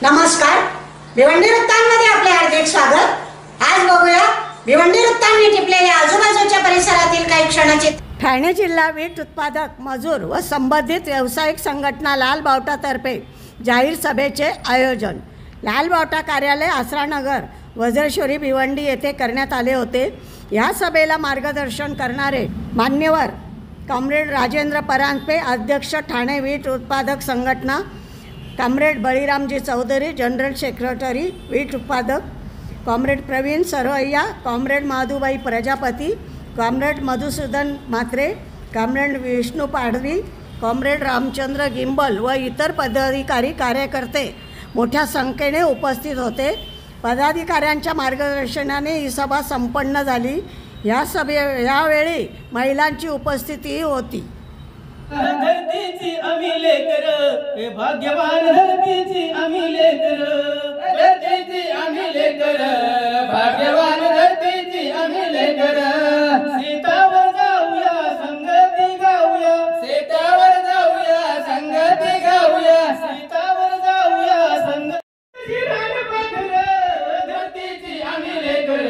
नमस्कार, भिवंडी वृत्तांमध्ये आपले हार्दिक स्वागत। आज बघूया भिवंडी वृत्तांनी टिपलेल्या आजूबाजूच्या परिसरातील काही क्षणाचे। ठाणे जिल्हा वीट उत्पादक मजूर व संबंधित व्यावसायिक संघटना लाल बावटातर्फे जाहीर सभेचे आयोजन लाल बावटा कार्यालय आसरानगर वज्रेश्वरी भिवंडी येथे करण्यात आले होते। या सभेला मार्गदर्शन करणारे मान्यवर कॉम्रेड राजेंद्र परांजपे, अध्यक्ष ठाणे वीट उत्पादक संघटना, comrade Baliramji Chaudhari, general secretary वीट उत्पादक, comrade Pravin Sarvaiya, comrade Madhubai Prajapati, comrade Madhusudan Mhatre, comrade Vishnu Padvi, comrade Ramchandra Gimbal व इतर पदाधिकारी कार्यकर्ते मोठ्या संख्येने उपस्थित होते। पदाधिकाऱ्यांच्या मार्गदर्शनाने ही सभा संपन्न झाली। यावेळी महिलांची उपस्थिती होती। धरतीची आम्ही लेकर, हे भाग्यवान धरतीची आम्ही लेकर, धरतीची आम्ही लेकर, भाग्यवान धरतीची आम्ही लेकर। सीतावर जाऊया संगती गाऊया, सीतावर जाऊया संगती गाऊया, सीतावर जाऊया संगती धरतीची आम्ही लेकर,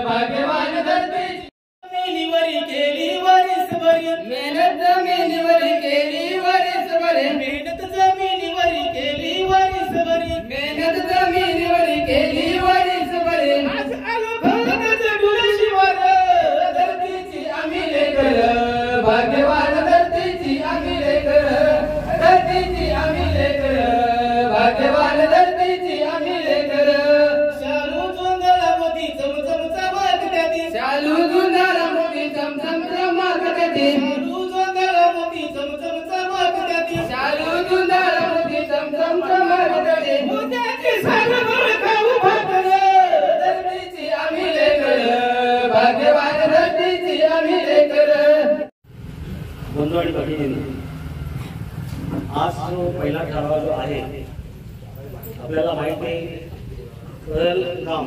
भाग्यवान धरतीची जमिनीवरी केली वारीसभरी मेहनत, जमिनीवरी केली वारीसभरी मेहनत, जमिनीवरी केली वारीसभरी मेहनत, जमिनीवरी केली वारीसभरी। आज आलो भारताच्या डोळ्याशिवार, धरतीची आम्ही लेकर, भाग्यवान धरतीची आम्ही लेकर, धरतीची आम्ही लेकर, भाग्यवान धरतीची आम्ही लेकर। शालू जोंधळावती चमचम चमकत्याती, शालू जोंधळावती चमचम चमकत्याती, शालू जोंधळावती चमचम चमकत्याती, शालू जोंधळावती चमचम चमकत्याती। मोत्याची सागर खाऊ भाकर, धरतीची आम्ही लेकर, भाग्यवान धरतीची आम्ही लेकर। बंधू आणि भगिनींनो, आज जो पहिला ठराव जो आहे आपल्याला माहिती आहे, पहलगाम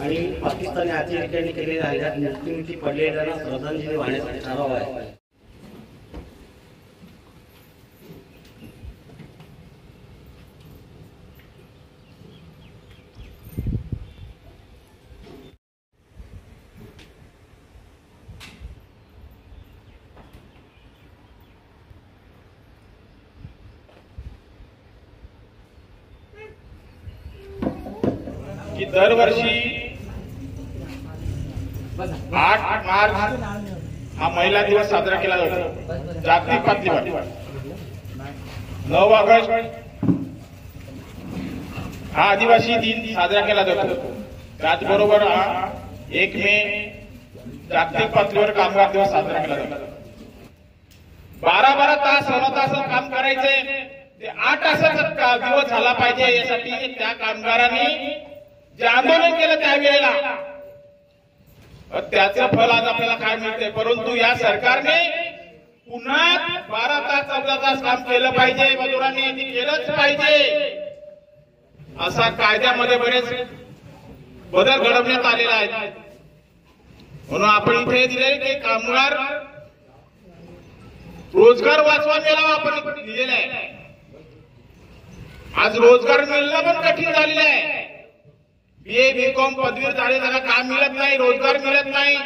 आणि पाकिस्तानी अतिरेक्यांनी केलेल्या हल्ल्यात मृत्युमुखी पडलेल्यांना श्रद्धांजली वाहण्यासाठी ठराव आहे। की दरवर्षी 8 मार्च हा महिला दिवस साजरा केला जातो जागतिक पातळीवर। 9 ऑगस्ट हा आदिवासी दिन साजरा केला जातो। त्याचबरोबर 1 मे जागतिक पातळीवर कामगार दिवस साजरा केला जातो। 12 तास 16 तास काम करायचे ते 8 तासाचा दिवस झाला पाहिजे, यासाठी त्या कामगारांनी जे आंदोलन केलं त्यावेळेला त्याचं फल आज आपल्याला काय मिळते। परंतु या सरकारने पुन्हा 12 तास 14 तास काम केलं पाहिजे, मजुरांनी ते केलंच पाहिजे असा कायद्यामध्ये बरेच बदल घडवण्यात आलेला आहे। म्हणून आपण इथे दिले की कामगार रोजगार वाचवा मेळावा आपण दिलेला आहे। आज रोजगार मिळणं पण कठीण झालेलं आहे। BA BCom पदवीधर झालेल्यांना काम मिळत नाही, रोजगार मिळत नाही,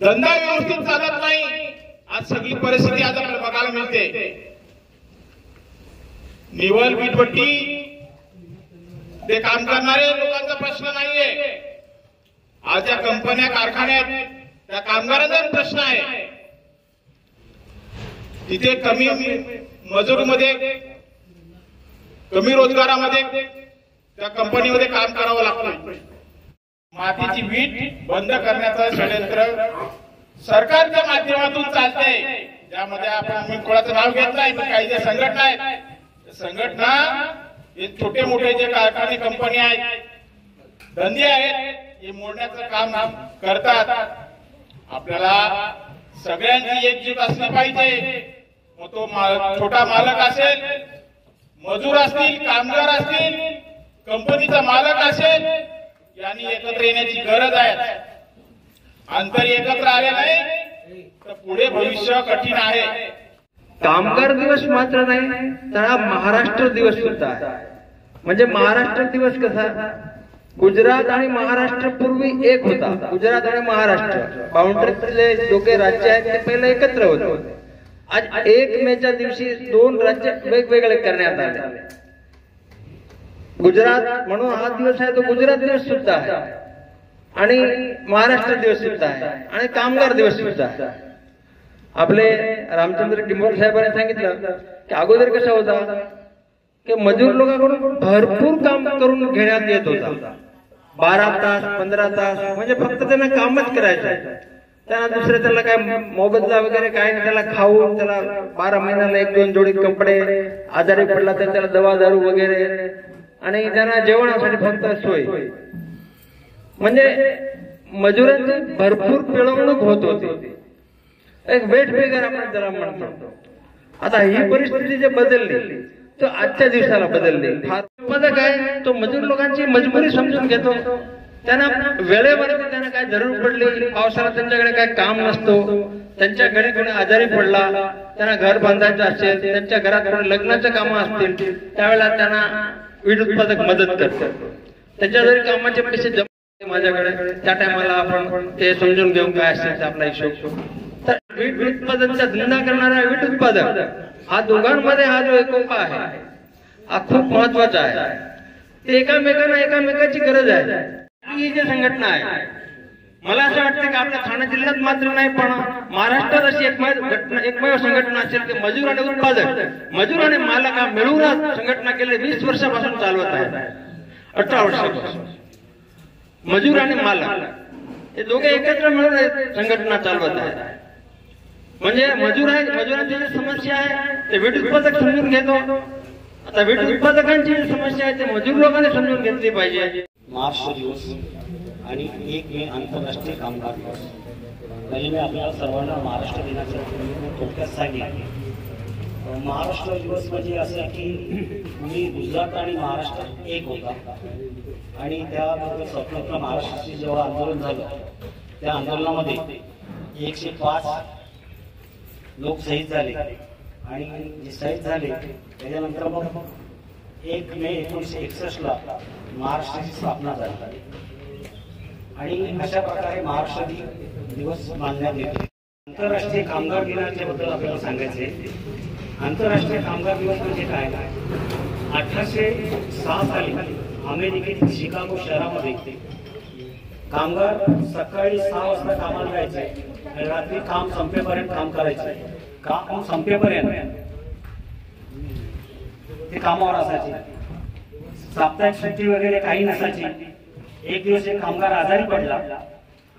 धंदा व्यवस्थित चालत नाही। आज सगळी परिस्थिती आज आपल्याला बघायला मिळते। निवल वीटभट्टी ते काम करणारे लोकांचा प्रश्न नाहीये, आज ज्या कंपन्या कारखान्यात त्या कामगारांचा प्रश्न आहे। तिथे कमी मजुरीमध्ये, कमी रोजगारामध्ये त्या कंपनीमध्ये काम करावं लागतं। मातीची वीट बंद करण्याचं षडयंत्र सरकारच्या माध्यमातून चालतंय, ज्यामध्ये आपण कोणाचं नाव घेत नाही, पण काही ज्या संघटना आहेत, संघटना हे छोटे मोठे जे कारखाने कंपनी आहेत, धंदे आहेत, हे मोडण्याचं काम करतात। आपल्याला सगळ्यांची एकजूट असली पाहिजे। मग तो छोटा मालक असेल, मजूर असतील, कामगार असतील, कंपनीचा मालक असेल, यांनी एकत्र येण्याची गरज आहे। अंतर एकत्र आले नाही तर पुढे भविष्य कठीण आहे। कामगार दिवस मात्र नाही तर हा महाराष्ट्र दिवस सुद्धा आहे. म्हणजे महाराष्ट्र दिवस कसा, गुजरात आणि महाराष्ट्र पूर्वी एक होता. गुजरात आणि महाराष्ट्र बाउंड्रीतले दोघे राज्य आहेत ते पहिले एकत्र होते. आज 1 मेच्या दिवशी 2 राज्य वेगवेगळे करण्यात आले. गुजरात म्हणून हा दिवस आहे तो गुजरात दिवस सुद्धा आहे आणि महाराष्ट्र दिवस सुद्धा आहे आणि कामगार दिवस सुद्धा आहे. आपले रामचंद्र टिंबोर साहेबांनी सांगितलं की अगोदर कसा होता की मजूर लोकांकडून भरपूर काम करून घेण्यात येत होता. 12 तास 15 तास म्हणजे फक्त त्यांना कामच करायचं. त्यांना दुसरे त्याला काय मोबदला वगैरे काय नाही. त्याला खाऊ, त्याला 12 महिन्याला 1-2 जोडी कपडे, आजारी पडला तर त्याला दवा दारू वगैरे आणि त्यांना जेवणासाठी फक्त सोय. म्हणजे मजुरांची भरपूर पिळवणूक होत होती. एक वेट बेगर आपण त्याला म्हणतो. आता ही परिस्थिती जे बदलली तो आजच्या दिवसाला बदलली. फार काय तो मजूर लोकांची मजबुरी समजून घेतो. त्यांना वेळेवरती त्यांना काय जरूर पडली, पावसाळ्यात त्यांच्याकडे काय काम नसतो, त्यांच्या घरी कोणी आजारी पडला, त्यांना घर बांधायचं असेल, त्यांच्या घरात कोणी लग्नाचं कामं असतील त्यावेळेला त्यांना वीट उत्पादक मदत करतो. त्यांच्या जरी कामाचे पैसे जमा माझ्याकडे त्या टायमाला आपण ते समजून घेऊन काय असेल आपला हिशोब. तर वीट उत्पादनचा धंदा करणारा वीट उत्पादक हा दोघांमध्ये हा जो एकोपा आहे हा खूप महत्वाचा आहे. ते एकामेकाची गरज आहे. ही जी संघटना आहे मला असं वाटतं की आपल्या ठाणे जिल्ह्यात मात्र नाही पण महाराष्ट्रात अशी एकमेव संघटना असेल की मजूर आणि उत्पादक, मजूर आणि मालक हा मिळून संघटना गेले 20 वर्षापासून चालवत आहे. 18 वर्षापासून मजूर आणि मालक हे दोघे एकत्र मिळून संघटना चालवत आहेत. म्हणजे मजुरांची जी समस्या आहे ते वीट उत्पादक समजून घेतो. आता वीट उत्पादकांची जी समस्या आहे ते मजूर लोकांनी समजून घेतली पाहिजे. महाराष्ट्र दिवस आणि 1 मे आंतरराष्ट्रीय कामगार दिवस. पहिले मी आपल्याला सर्वांना महाराष्ट्र दिनाच्या थोडक्यात सांगेन. महाराष्ट्र दिवस म्हणजे असं की पूर्वी गुजरात आणि महाराष्ट्र एक होता आणि त्याबद्दल स्वतंत्र महाराष्ट्राचे जेव्हा आंदोलन झालं त्या आंदोलनामध्ये 105 लोक शहीद झाले आणि जे शहीद झाले त्याच्यानंतर मग 1 मे 1961ला महाराष्ट्राची स्थापना झाली आणि अशा प्रकारे महाराष्ट्र दिवस मानण्यात येतो. आंतरराष्ट्रीय कामगार दिनाच्या बद्दल आपल्याला सांगायचे. आंतरराष्ट्रीय कामगार दिवस म्हणजे काय? 1806 साली अमेरिकेतील शिकागो शहरामध्ये कामगार सकाळी 6 वाजता कामाला जायचे आणि रात्री काम संपेपर्यंत काम करायचे. काम संपेपर्यंत ते कामावर असायचे. साप्ताहिक सुट्टी वगैरे काही नसायची. एक दिवस एक कामगार आजारी पडला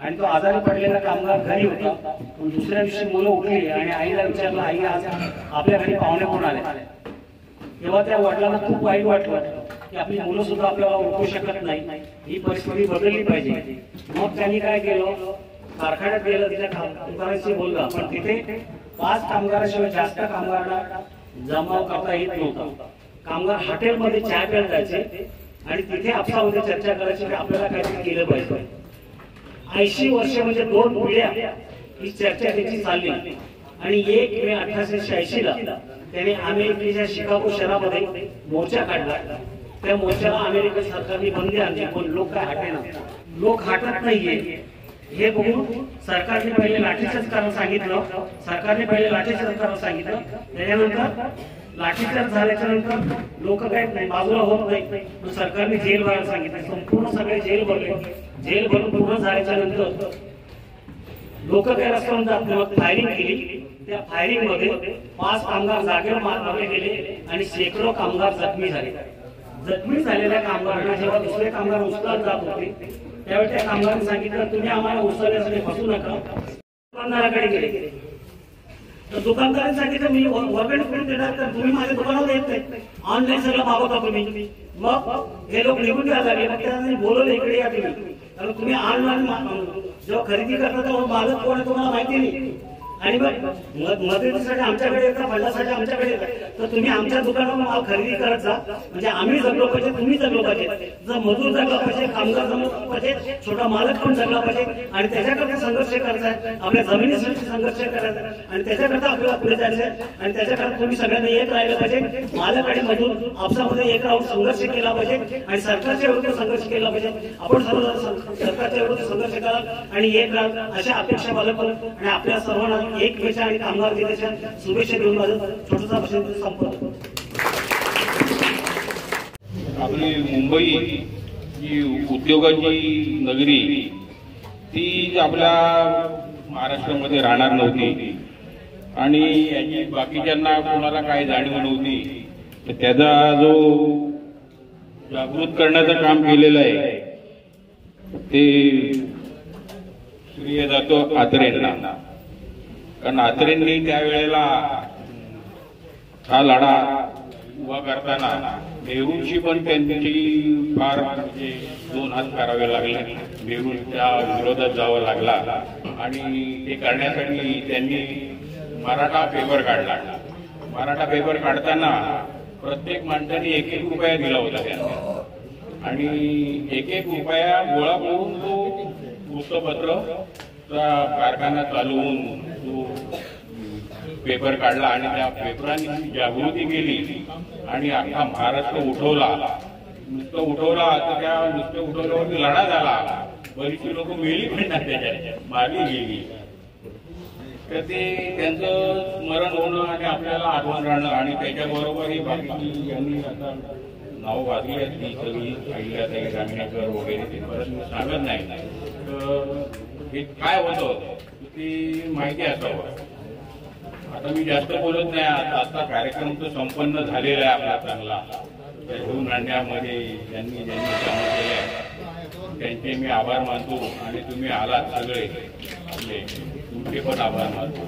आणि तो आजारी पडलेला कामगार घरी होता. पण दुसऱ्या दिवशी मुलं उठली आणि आईला विचारलं, आई आज आपल्या घरी पाहुणे कोण आले? तेव्हा त्या वडिलांना खूप वाईट वाटलं की आपली मुलं सुद्धा आपल्याला ओळखू शकत नाही, ही परिस्थिती बदलली पाहिजे. मग त्यांनी काय केलं, कारखान्यात गेलं, तिथे कामगारांशी बोलला पण तिथे 5 कामगाराशिवाय जास्त कामगारांना जमाव करता येत नव्हता. कामगार हॉटेलमध्ये चहा प्यायला जायचे आणि तिथे आपसामध्ये चर्चा करायची की आपल्याला काहीतरी केलं पाहिजे. 80 वर्ष म्हणजे 2 पिढ्या ही चर्चा त्याची चालली आणि 1 मे 1886ला त्याने अमेरिकेच्या शिकागो शहरामध्ये मोर्चा काढला. त्या मोर्चाला अमेरिकन सरकारने बंदी आणली पण लोक काय हटेना. लोक हटत नाहीये हे बघून सरकारने पहिले लाठीचार्ज करायला सांगितलं. त्याच्यानंतर लाठीचार्ज झाल्याच्या नंतर लोक काय बाजूला होत नाही. सरकारने जेल भरायला सांगितलं. संपूर्ण सगळे जेल भरले. जेल भरून पूर्ण झाल्याच्या नंतर लोक काय रस्त्यावर जात नाही. फायरिंग केली. त्या फायरिंग मध्ये 5 कामगार जागेवर मारले गेले आणि शेकडो कामगार जखमी झाले. जखमी झालेल्या कामगारांना जेव्हा दुसरे कामगार उचलत जात होते त्यावेळी त्या कामगारांनी सांगितलं, तुम्ही आम्हाला उचलण्यासाठी फसू नका. दुकानदाराकडे गेले तर दुकानदारांनी सांगितलं, मी वर्गणी करून देणार तर तुम्ही माझ्या दुकानाला येत नाही, ऑनलाईन सगळं मागवता तुम्ही. मग हे लोक निघून घ्यायला लागले. मग त्यांनी बोलवलं, इकडे या तुम्ही, कारण तुम्ही ऑनलाईन जेव्हा खरेदी करता तेव्हा मालक कोण आहे तुम्हाला माहिती नाही आणि मग मदतीसाठी आमच्याकडे येतात, फंडासाठी आमच्याकडे येतात. तर तुम्ही आमच्या दुकानावर माल खरेदी करत जा, म्हणजे आम्ही जगलो पाहिजे, तुम्ही जगलो पाहिजे. जर मजूर जगला पाहिजे, कामगार जगला पाहिजे, छोटा मालक पण जगला पाहिजे. आणि त्याच्याकरता संघर्ष करायचा आहे, आपल्या जमिनीसाठी संघर्ष करायचा आहे आणि त्याच्याकरता आपल्याला पुढे जायचं आहे. आणि त्याच्याकरता तुम्ही सगळ्यांनी एक राहिलं पाहिजे. मालक आणि मजूर आपसामध्ये एक राहून संघर्ष केला पाहिजे आणि सरकारच्या विरुद्ध संघर्ष केला पाहिजे. आपण सर्व सरकारच्या विरुद्ध संघर्ष करा आणि एक राहा, अशा अपेक्षा बाळगतो. आणि आपल्या सर्वांना एकमेकांच्या आणि कामगार दिनाच्या शुभेच्छा देऊन माझं छोटासा भाषण संपवतो. आपली मुंबई ही उद्योगाची नगरी ती आपल्या महाराष्ट्रामध्ये राहणार नव्हती आणि याची बाकीच्यांना कोणाला काही जाणीव नव्हती. तर त्याचा जो जागृत करण्याचं काम केलेलं आहे ते श्रेय जातो आत्रेंना. कारण आत्रेंनी त्यावेळेला हा लढा उभा करताना नेहरूंची पण त्यांची फार म्हणजे 2 हात करावे लागले. नेहरूंच्या विरोधात जावं लागला आणि ते करण्यासाठी त्यांनी मराठा पेपर काढला. मराठा पेपर काढताना प्रत्येक माणसाने 1-1 रुपया दिला होता त्यांना आणि 1-1 रुपया गोळा करून तो वृत्तपत्र कारखाना चालवून तो पेपर काढला आणि त्या पेपरांनी जागृती केली आणि अख्खा महाराष्ट्र उठवला. नुसतं उठवला तर त्या नुसतं उठवल्यावरती लढा झाला. बरीचशी लोक मेली पण ना, त्याच्यात मारली गेली. तर ते त्यांचं स्मरण होणं आणि आपल्याला आठवण राहणं आणि त्याच्याबरोबरही बाकी यांनी आता नावं वाचली असती सगळी अहिल्याताई रांगणेकर वगैरे, ते परत मी सांगत नाही. हे काय होतं ती माहिती असावं. आता मी जास्त बोलत नाही. आता कार्यक्रम तर संपन्न झालेला आहे आपला चांगला. त्या धून आणण्यामध्ये ज्यांनी कामं केले आहे त्यांचे मी आभार मानतो आणि तुम्ही आलात सगळे, तुमचे पण आभार मानतो.